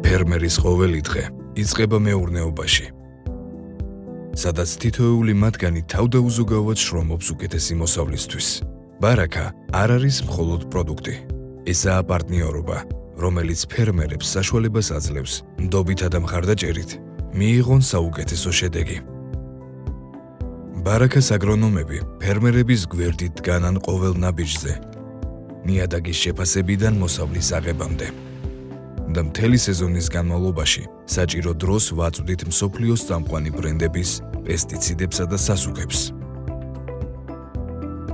ფერმერის ყოველი დღე იწყება მეურნეობაში, სადაც თითოეული მათგანი თავდაუზოგავად შრომობს უკეთესი მოსავლისთვის. ბარაკა არ არის მხოლოდ პროდუქტი, ესაა პარტნიორობა, რომელიც ფერმერებს საშუალებას აძლევს ნდობითა და მხარდაჭერით მიიღონ საუკეთესო შედეგი. ბარაკას აგრონომები ფერმერების გვერდით დგანან ყოველ ნაბიჯზე, ნიადაგის შეფასებიდან მოსავლის აღებამდე. და მთელი სეზონის განმავლობაში საჭირო დროს ვაწვდით მსოფლიოს წამყვანი ბრენდების პესტიციდებსა და სასუქებს.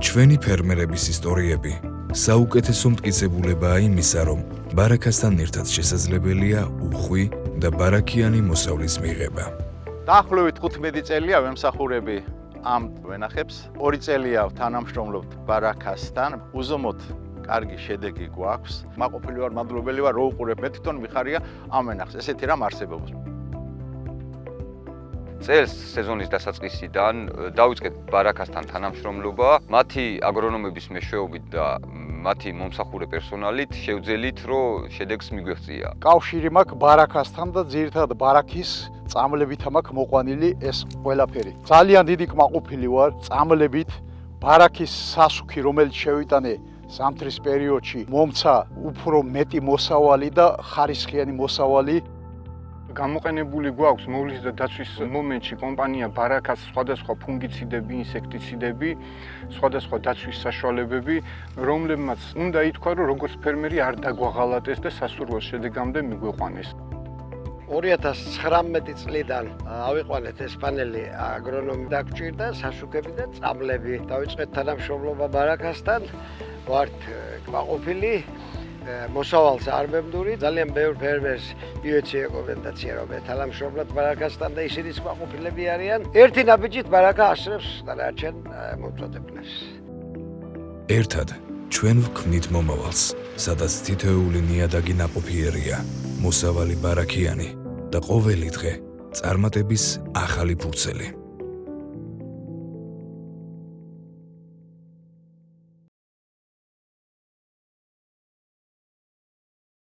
ჩვენი ფერმერების ისტორიები საუკეთესო მტკიცებულებაა იმისა, რომ ბარაკასთან ერთად შესაძლებელია უხვი და ბარაკიანი მოსავლის მიღება. დაახლოებით 15 წელია ვემსახურები ამ ვენახებს. 2 წელია თანამშრომლობთ ბარაკასთან. უზომოდ კარგი შედეგი გვაქვს. მაყოფილი ვარ, მადლობელი ვარ, რო უყურებ. მე თვითონ მიხარია ამ ვენახს. ესეთი რამ არსებობს. წელს სეზონის დასაწყისიდან დავიწყეთ ბარაკასთან თანამშრომლობა. მათი აგრონომების მეშვეობით და მათი მომსახურე პერსონალით შევძელით, რომ შედეგს მიგვეღწია. კავშირი მაქვს ბარაკასთან და ძირითადად ბარაკის წამლებით მაქვს მოყვანილი ეს ყველაფერი. ძალიან დიდი კმაყოფილი ვარ წამლებით, ბარაკის სასუქი, რომელიც შევიტანე ზამთრის პერიოდში, მომცა უფრო მეტი მოსავალი და ხარისხიანი მოსავალი. გამოყენებული გვაქვს მოვლის და დაცვის მომენტში კომპანია ბარაკას სხვადასხვა ფუნგიციდები, ინსექტიციდები, სხვადასხვა დაცვის საშუალებები, რომლებმაც უნდა ითქვა, რომ როგორც ფერმერი არ დაგვაღალატეს და სასურველ შედეგამდე მიგვეყვანეს. 2019 წლიდან ავიყვანეთ ეს პანელი აგრონომი დაგჭირდა, სასუქები და წამლები. დავიწყეთ თანამშრომლობა ბარაკასთან, ვართ კმაყოფილი. მოსავალს არ მემდური, ძალიან ბევრ ფერმერს მივეცი რეკომენდაცია, რომ თანამშრომლად ბარაკასთან და ისინიც კმაყოფილები არიან. ერთი ნაბიჯით ბარაკა ასრევს დანარჩენ მომწოდებლებს. ერთად ჩვენ ვქმნით მომავალს, სადაც თითოეული ნიადაგი ნაყოფიერია, მოსავალი ბარაკიანი და ყოველი დღე წარმატების ახალი ფურცელი.